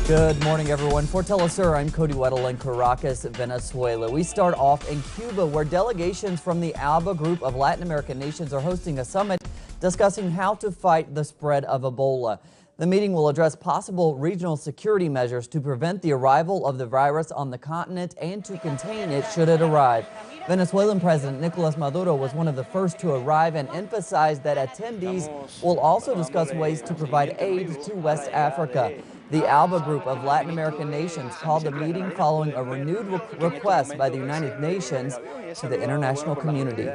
Good morning, everyone. For Telesur, I'm Cody Weddle in Caracas, Venezuela. We start off in Cuba, where delegations from the ALBA group of Latin American nations are hosting a summit discussing how to fight the spread of Ebola. The meeting will address possible regional security measures to prevent the arrival of the virus on the continent and to contain it should it arrive. Venezuelan President Nicolas Maduro was one of the first to arrive and emphasized that attendees will also discuss ways to provide aid to West Africa. The ALBA group of Latin American nations called the meeting following a renewed request by the United Nations to the international community.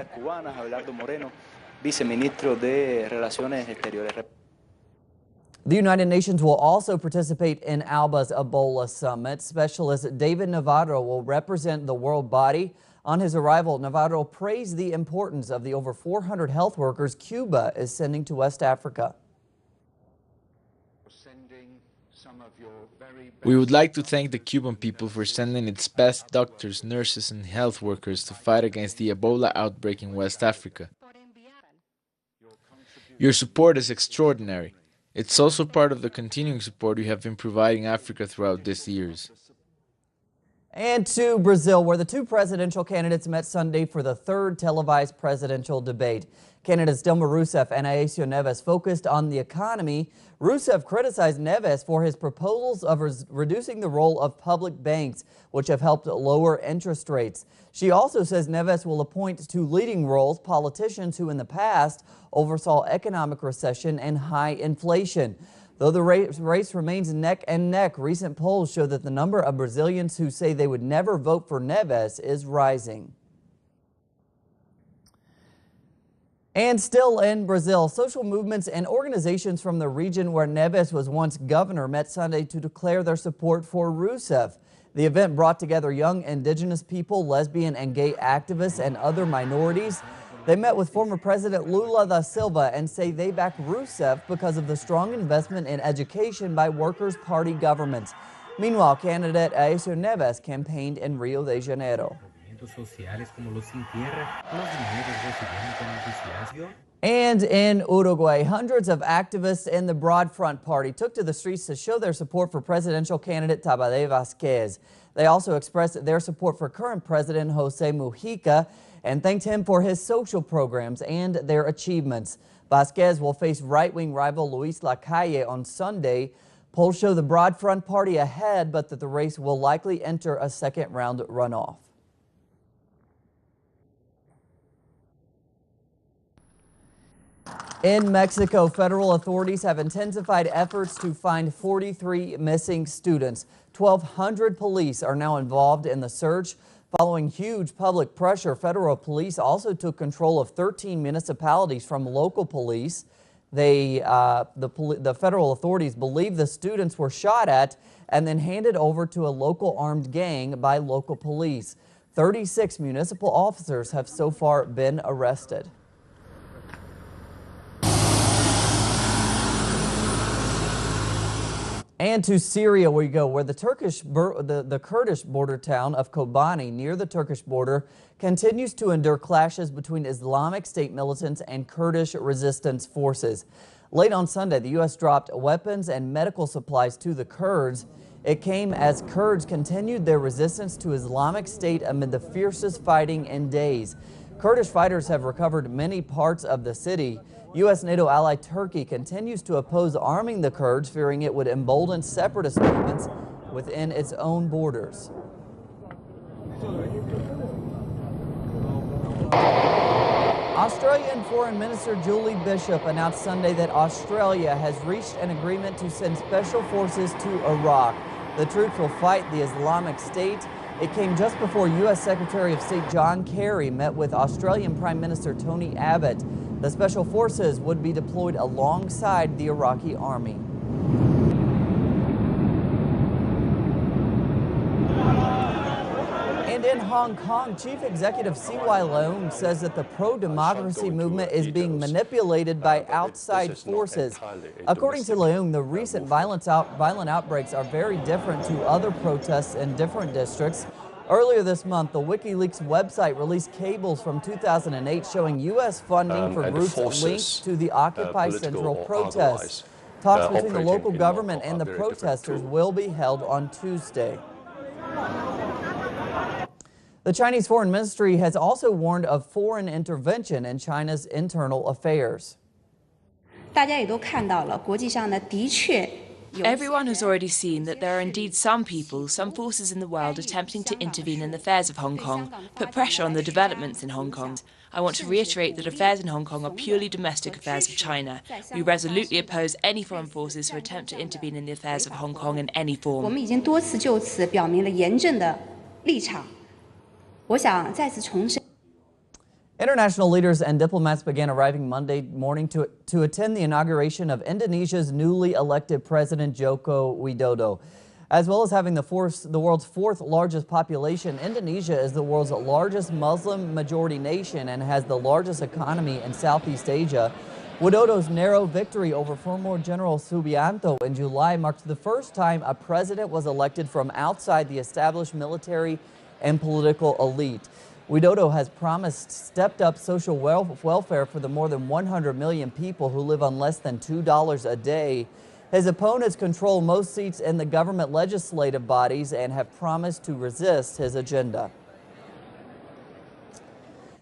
The United Nations will also participate in ALBA's Ebola Summit. Specialist David Navarro will represent the world body. On his arrival, Navarro praised the importance of the over 400 health workers Cuba is sending to West Africa. We would like to thank the Cuban people for sending its best doctors, nurses, and health workers to fight against the Ebola outbreak in West Africa. Your support is extraordinary. It's also part of the continuing support we have been providing Africa throughout these years. And to Brazil, where the two presidential candidates met Sunday for the third televised presidential debate. Candidates Dilma Rousseff and Aécio Neves focused on the economy. Rousseff criticized Neves for his proposals of reducing the role of public banks, which have helped lower interest rates. She also says Neves will appoint to leading roles politicians who in the past oversaw economic recession and high inflation. Though the race remains neck and neck, recent polls show that the number of Brazilians who say they would never vote for Neves is rising. And still in Brazil, social movements and organizations from the region where Neves was once governor met Sunday to declare their support for Rousseff. The event brought together young indigenous people, lesbian and gay activists, and other minorities. They met with former President Lula da Silva and say they back Rousseff because of the strong investment in education by Workers' Party governments. Meanwhile, candidate Aécio Neves campaigned in Rio de Janeiro. And in Uruguay, hundreds of activists in the Broad Front Party took to the streets to show their support for presidential candidate Tabaré Vázquez. They also expressed their support for current President José Mujica and thanked him for his social programs and their achievements. Vázquez will face right-wing rival Luis Lacalle on Sunday. Polls show the Broad Front Party ahead, but that the race will likely enter a second-round runoff. In Mexico, federal authorities have intensified efforts to find 43 missing students. 1,200 police are now involved in the search. Following huge public pressure, federal police also took control of 13 municipalities from local police. The federal authorities believe the students were shot at and then handed over to a local armed gang by local police. 36 municipal officers have so far been arrested. And to Syria we go, where the Kurdish border town of Kobani near the Turkish border continues to endure clashes between Islamic State militants and Kurdish resistance forces. Late on Sunday, the U.S. dropped weapons and medical supplies to the Kurds. It came as Kurds continued their resistance to Islamic State amid the fiercest fighting in days. Kurdish fighters have recovered many parts of the city. U.S. NATO ally Turkey continues to oppose arming the Kurds, fearing it would embolden separatist movements within its own borders. Australian Foreign Minister Julie Bishop announced Sunday that Australia has reached an agreement to send special forces to Iraq. The troops will fight the Islamic State. It came just before U.S. Secretary of State John Kerry met with Australian Prime Minister Tony Abbott. The special forces would be deployed alongside the Iraqi army. And in Hong Kong, Chief Executive C.Y. Leung says that the pro-democracy movement is being manipulated by outside forces. According to Leung, the recent violent outbreaks are very different to other protests in different districts. Earlier this month, the WikiLeaks website released cables from 2008 showing U.S. funding for groups linked to the Occupy Central protests. Talks between the local government and the protesters will be held on Tuesday. The Chinese Foreign Ministry has also warned of foreign intervention in China's internal affairs. Everyone has already seen that there are indeed some people, some forces in the world attempting to intervene in the affairs of Hong Kong, put pressure on the developments in Hong Kong. I want to reiterate that affairs in Hong Kong are purely domestic affairs of China. We resolutely oppose any foreign forces who attempt to intervene in the affairs of Hong Kong in any form. International leaders and diplomats began arriving Monday morning to attend the inauguration of Indonesia's newly elected President Joko Widodo. As well as having the world's fourth largest population, Indonesia is the world's largest Muslim majority nation and has the largest economy in Southeast Asia. Widodo's narrow victory over former General Subianto in July marked the first time a president was elected from outside the established military and political elite. Widodo has promised stepped-up social welfare for the more than 100 million people who live on less than $2 a day. His opponents control most seats in the government legislative bodies and have promised to resist his agenda.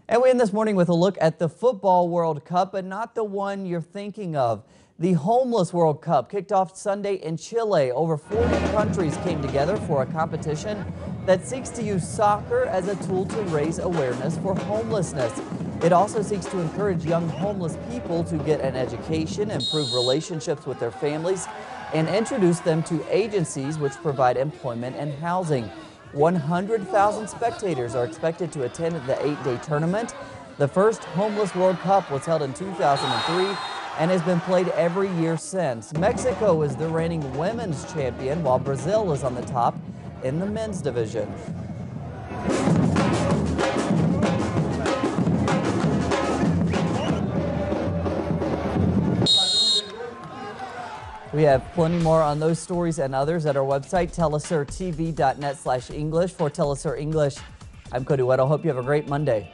And we end this morning with a look at the Football World Cup, but not the one you're thinking of. The Homeless World Cup kicked off Sunday in Chile. Over 40 countries came together for a competition that seeks to use soccer as a tool to raise awareness for homelessness. It also seeks to encourage young homeless people to get an education, improve relationships with their families, and introduce them to agencies which provide employment and housing. 100,000 spectators are expected to attend the 8-day tournament. The first Homeless World Cup was held in 2003 and has been played every year since. Mexico is the reigning women's champion, while Brazil is on the top in the men's division. We have plenty more on those stories and others at our website, telesurtv.net/English. For Telesur English, I'm Cody Weddle. Hope you have a great Monday.